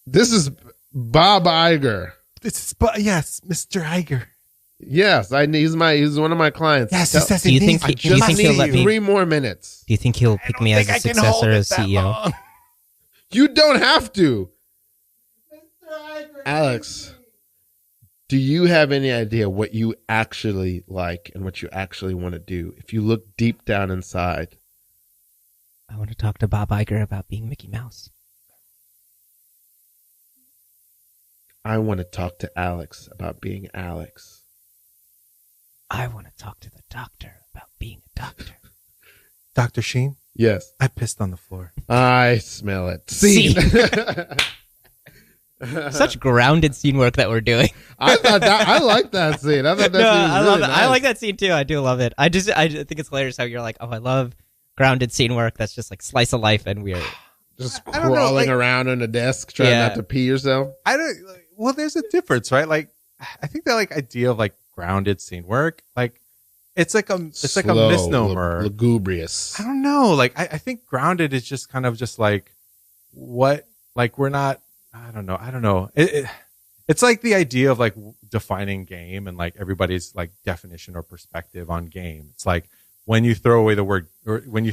This is Bob Iger. Yes, Mr. Iger. Yes, he's one of my clients. Yes, he says do you think he'll let me 3 more minutes? Do you think he'll pick me as a successor as CEO? You don't have to. Alex, do you have any idea what you actually like and what you actually want to do? If you look deep down inside. I want to talk to Bob Iger about being Mickey Mouse. I want to talk to Alex about being Alex. I want to talk to the doctor about being a doctor. Dr. Sheen? Yes. I pissed on the floor. I smell it. Scene. Such grounded scene work that we're doing. I like that scene. I thought that scene was I love really it. nice. I like that scene too. I do love it. I think it's hilarious how you're like, oh, I love grounded scene work. That's just like slice of life, and we're just crawling around on a desk trying not to pee yourself. Well, there's a difference, right? Like, I think that like idea of like grounded scene work, like it's like a misnomer, lugubrious. I don't know. Like, I think grounded is just kind of just like what, like we're not. I don't know. It's like the idea of like defining game and like everybody's like definition or perspective on game. It's like when you throw away the word, or when you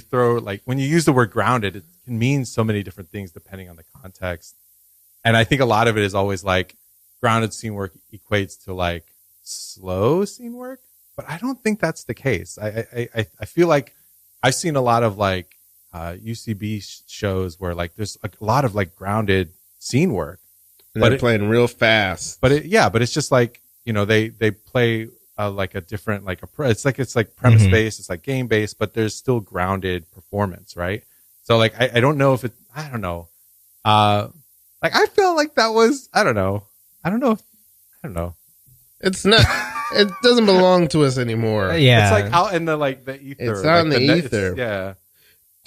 use the word grounded, it can mean so many different things depending on the context. And I think a lot of it is always like grounded scene work equates to like slow scene work, but I don't think that's the case. I feel like I've seen a lot of like UCB shows where like there's a lot of like grounded scene work, and they're playing real fast. But it's just like, you know, they play like a different like it's like premise based, it's like game based, but there's still grounded performance, right? So like I don't know if it, I don't know. Like I felt like that was, I don't know. It's not. It doesn't belong to us anymore. Yeah, it's like out in the like the ether. It's out in the ether.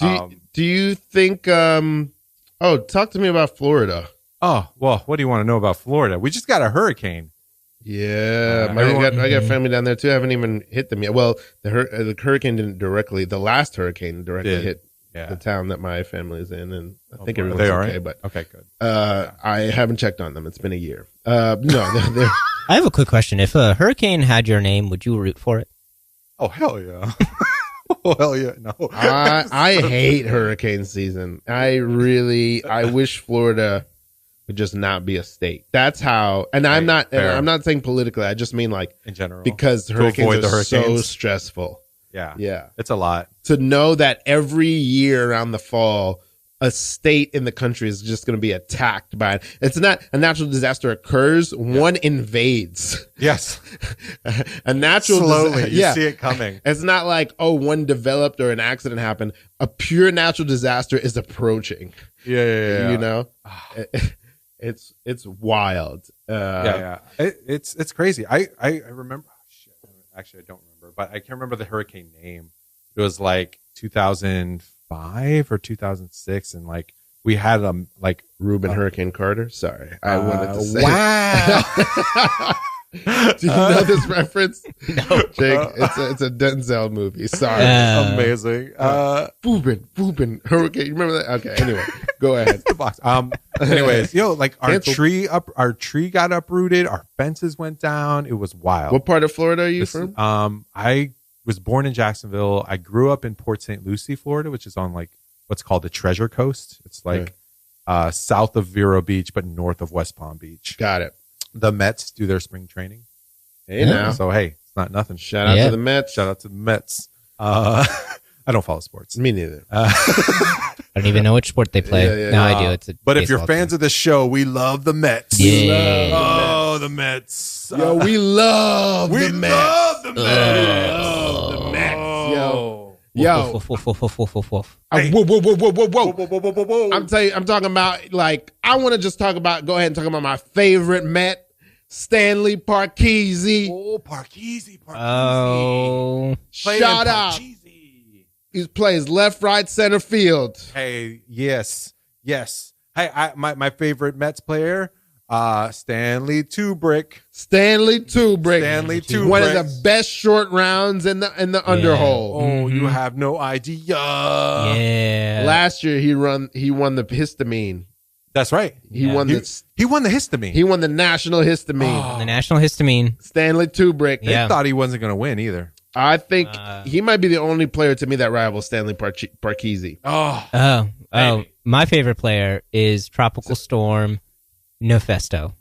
Yeah. Do you think? Talk to me about Florida. Oh well, what do you want to know about Florida? We just got a hurricane. Yeah, I got family down there too. I haven't even hit them yet. Well, the hurricane didn't directly. The last hurricane directly hit the town that my family is in, and I think everyone's okay. Right? But okay, good. I haven't checked on them. It's been a year. No, they're I have a quick question. If a hurricane had your name, would you root for it? Oh hell yeah! Oh hell yeah! No, I hate hurricane season. I wish Florida would just not be a state. That's how. And I'm not saying politically. I just mean like in general, because hurricanes are so stressful. Yeah. It's a lot. To know that every year around the fall, a state in the country is just going to be attacked by it. It's not a natural disaster occurs, one invades. Yes. A natural slowly, you see it coming. It's not like, one developed or an accident happened. A pure natural disaster is approaching. Yeah. You know? It's wild. It's crazy. I remember. Actually, I don't remember, but I can't remember the hurricane name. It was like 2005 or 2006, and like we had like Reuben Hurricane Carter. Sorry, I wanted to say. Wow. Do you know this reference? No. Jake, it's a Denzel movie. Sorry. Amazing. Boobin. Hurricane. You remember that? Okay, anyway. Go ahead. The box. Anyways, like our tree got uprooted, our fences went down. It was wild. What part of Florida are you from? I was born in Jacksonville. I grew up in Port St. Lucie, Florida, which is on like what's called the Treasure Coast. It's like south of Vero Beach, but north of West Palm Beach. Got it. The Mets do their spring training. Hey now. So hey, it's not nothing. Shout out to the Mets. Shout out to the Mets. I don't follow sports. Me neither. I don't even know which sport they play. I do. It's but if you're fans of the show, we love the Mets. Yeah. The Mets. Yo, we love the Mets. Love the Mets. Love the Mets. Yo. Whoa. Hey. Whoa. I'm talking about, like, I want to just talk about, go ahead and talk about my favorite Met, Stanley Parcheesi. Oh, Parcheesi. Oh. Shout out. He plays left, right, center field. Hey, yes. Hey, my favorite Mets player, Stanley Tubrick. One of the best short rounds in the underhole. Oh, you have no idea. Yeah. Last year he won the histamine. That's right. He won the histamine. He won the national histamine. The national histamine. Stanley Tubrick. They thought he wasn't going to win either. I think he might be the only player to me that rivals Stanley Parcheesi. Oh. My favorite player is Tropical Storm Nefesto.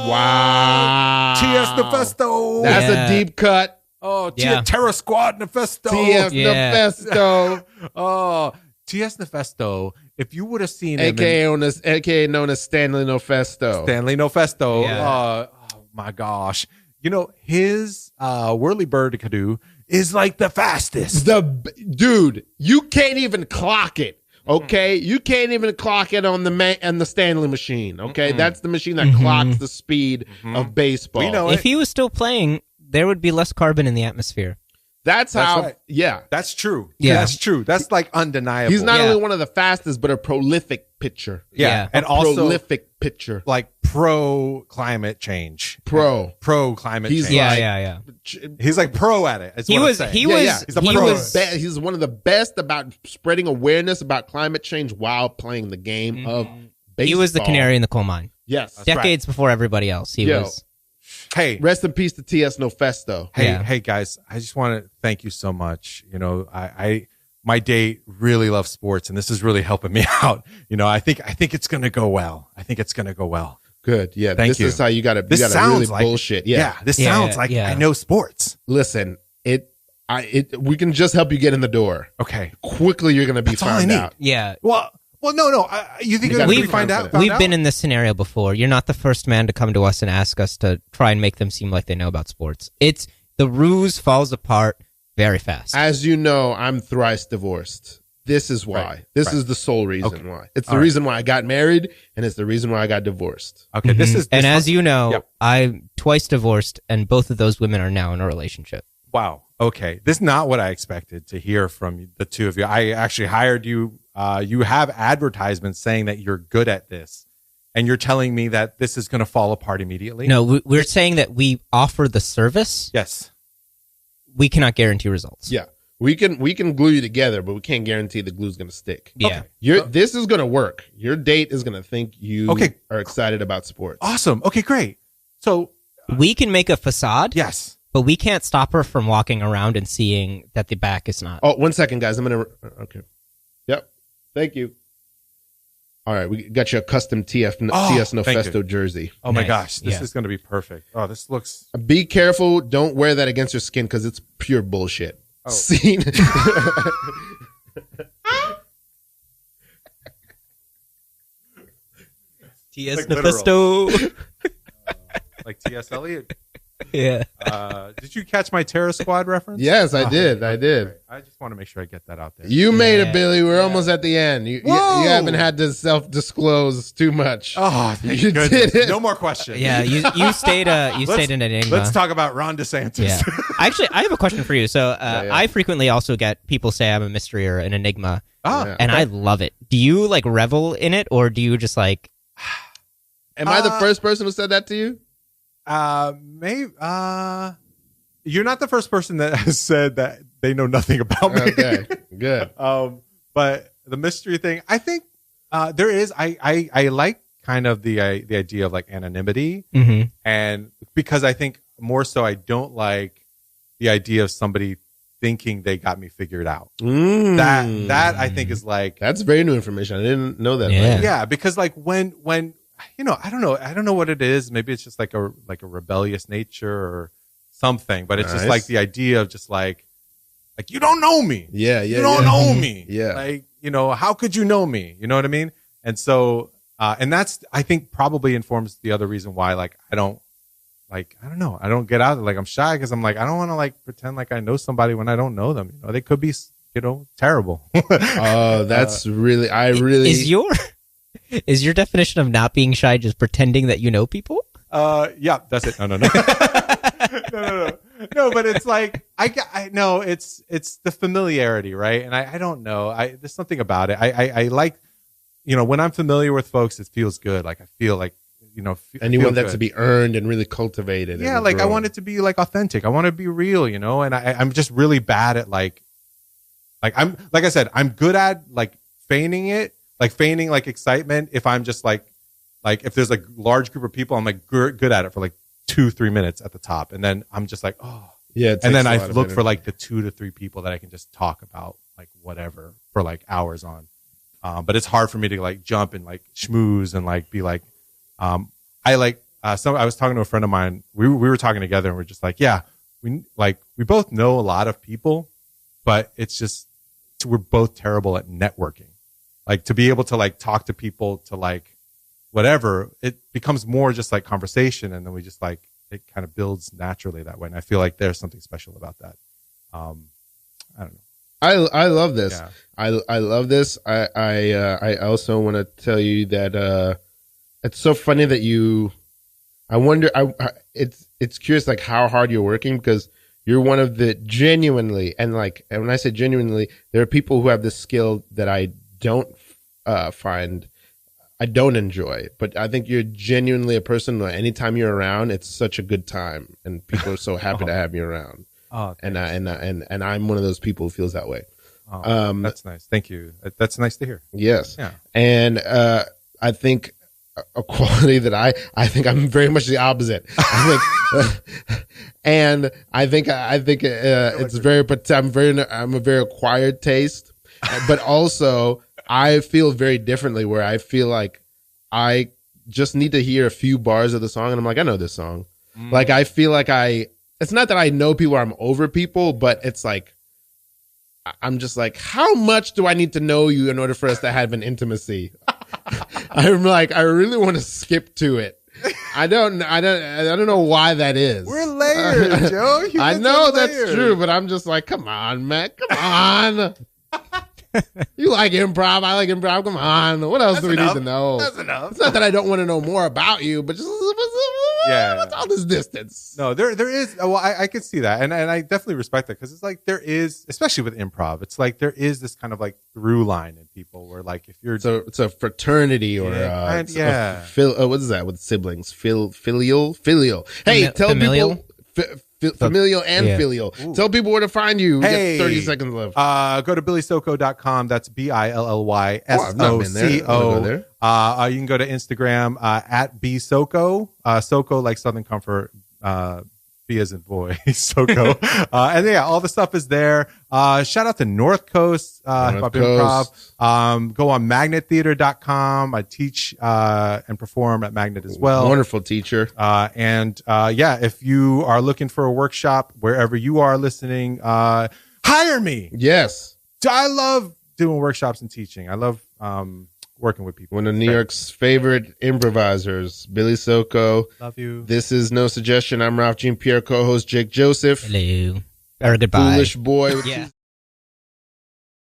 Wow. T.S. Nefesto. That's a deep cut. Oh, Terror Squad Nefesto. T.S. Nefesto. Oh, T.S. Nefesto. If you would have seen him, AKA known as Stanley Nefesto. Yeah. Oh my gosh. You know, his whirly-bird-a-canoe is like the fastest. Dude, you can't even clock it. Okay, you can't even clock it on the Stanley machine. Okay, that's the machine that clocks the speed of baseball. We know if he was still playing, there would be less carbon in the atmosphere. That's how. Right. Yeah, that's true. Yeah, that's true. That's like undeniable. He's not only one of the fastest, but a prolific pitcher. Yeah. And also prolific pitcher, like pro climate change. Pro climate change. Yeah. He's like pro at it. He's one of the best about spreading awareness about climate change while playing the game of baseball. He was the canary in the coal mine. Yes, decades before everybody else. He was. Hey, rest in peace to T.S. Nefesto. Hey guys, I just want to thank you so much. You know, my date really loves sports, and this is really helping me out. You know, I think it's gonna go well. Good. Yeah. Thank you. This is how you gotta. This you gotta sounds really like bullshit. Yeah. This sounds like I know sports. Listen, we can just help you get in the door. Okay. Quickly, you're gonna be found out. Yeah. Well, no. You think we've find out? We've been in this scenario before. You're not the first man to come to us and ask us to try and make them seem like they know about sports. It's the ruse falls apart very fast. As you know, I'm thrice divorced. This is why. Right. This is the sole reason why. It's the reason why I got married, and it's the reason why I got divorced. Okay, as you know, I'm twice divorced, and both of those women are now in a relationship. Wow. Okay, this is not what I expected to hear from the two of you. I actually hired you. You have advertisements saying that you're good at this, and you're telling me that this is going to fall apart immediately? No, we're saying that we offer the service. Yes. We cannot guarantee results. Yeah. We can glue you together, but we can't guarantee the glue's going to stick. Yeah. This is going to work. Your date is going to think you are excited about sports. Awesome. Okay, great. So we can make a facade. Yes. But we can't stop her from walking around and seeing that the back is not. Oh, 1 second, guys. Okay. Yep. Thank you. All right. We got you a custom TS Nefesto jersey. Oh, my gosh. This is going to be perfect. Oh, this looks. Be careful. Don't wear that against your skin because it's pure bullshit. Oh. See? T.S. Nefesto. Like T.S. Eliot? Yeah. Did you catch my Terror Squad reference? Yes, I did. I just want to make sure I get that out there. You made it, Billy. We're almost at the end. You haven't had to self-disclose too much. Oh, thank you goodness. did it. No more questions. Yeah, you stayed in Enigma. Let's talk about Ron DeSantis. Yeah. Actually, I have a question for you. So I frequently also get people say I'm a mystery or an enigma, and I love it. Do you like revel in it, or do you just like? Am I the first person who said that to you? Maybe. You're not the first person that has said that they know nothing about me. Okay, good. But the mystery thing, I think there is. I like kind of the idea of like anonymity, and because I think more so, I don't like the idea of somebody thinking they got me figured out. That I think is like, that's very new information. I didn't know that. Yeah, because like when I don't know what it is. Maybe it's just like a rebellious nature or something. But it's just like the idea of just like you don't know me. Yeah, you don't know me. Yeah, like how could you know me? You know what I mean? And so and that's I think probably informs the other reason why like I don't know. I don't get out. Like I'm shy because I'm like, I don't want to like pretend like I know somebody when I don't know them. They could be, terrible. Oh, that's really, is your definition of not being shy just pretending that you know people? Yeah, that's it. No. No, but it's like, I know it's the familiarity, right? And I don't know. There's something about it. I like, when I'm familiar with folks, it feels good. Like I feel like, and you want that to be earned and really cultivated. Yeah, like I want it to be like authentic. I want to be real, and I'm just really bad at like I said, I'm good at like feigning it, like feigning like excitement. If I'm just like if there's like large group of people, I'm like good at it for like 2-3 minutes at the top, and then I'm just like, oh yeah, and then I look for like the 2 to 3 people that I can just talk about like whatever for like hours on. But it's hard for me to like jump and like schmooze and like be like. I was talking to a friend of mine. We were talking together and we're just like, yeah, we both know a lot of people, but it's just, we're both terrible at networking. Like to be able to like talk to people to like whatever, it becomes more just like conversation. And then we just like, it kind of builds naturally that way. And I feel like there's something special about that. I don't know. I love this. Yeah. I love this. I also want to tell you that, it's so funny that I wonder, it's curious, like how hard you're working, because you're one of the genuinely, and when I say genuinely, there are people who have this skill that I don't find, I don't enjoy, but I think you're genuinely a person that anytime you're around, it's such a good time and people are so happy to have you around. Oh, and I'm one of those people who feels that way. Oh, that's nice. Thank you. That's nice to hear. Yes. Yeah. And, I think, a quality that I think I'm very much the opposite. And I think it's I'm a very acquired taste, but also I feel very differently where I feel like I just need to hear a few bars of the song and I'm like, I know this song. Like I feel like it's not that I know people or I'm over people, but it's like, I'm just like, how much do I need to know you in order for us to have an intimacy? I'm like, I really want to skip to it. I don't know why that is. We're layered, Joe. I know that's true, but I'm just like, come on, man. Come on. You like improv. I like improv. Come on. What else do we need to know? That's enough. It's not that I don't want to know more about you, but just what's all this distance? No, there is. Well, I can see that, and I definitely respect that because it's like there is, especially with improv, it's like there is this kind of like through line in people where like if you're, it's a fraternity or what is that with siblings? Filial. Hey, tell familial? people. Familial and filial. Ooh. Tell people where to find you. We Hey, get 30 seconds left. Go to billysoco.com. That's BILLYSOCO. I've not been there. Go there. You can go to Instagram at bsoco. Soco like Southern Comfort. B as in boy, Soco. And yeah, all the stuff is there. Shout out to North Coast, Hip Hop Improv. Go on magnettheater.com. I teach, and perform at Magnet as well. Wonderful teacher. And if you are looking for a workshop wherever you are listening, hire me. Yes. I love doing workshops and teaching. I love, working with people. One of New York's favorite improvisers, Billy Soco. Love you. This is No Suggestion. I'm Ralph Jean Pierre, co-host Jake Joseph. Hello. Or goodbye. Foolish boy. Yeah.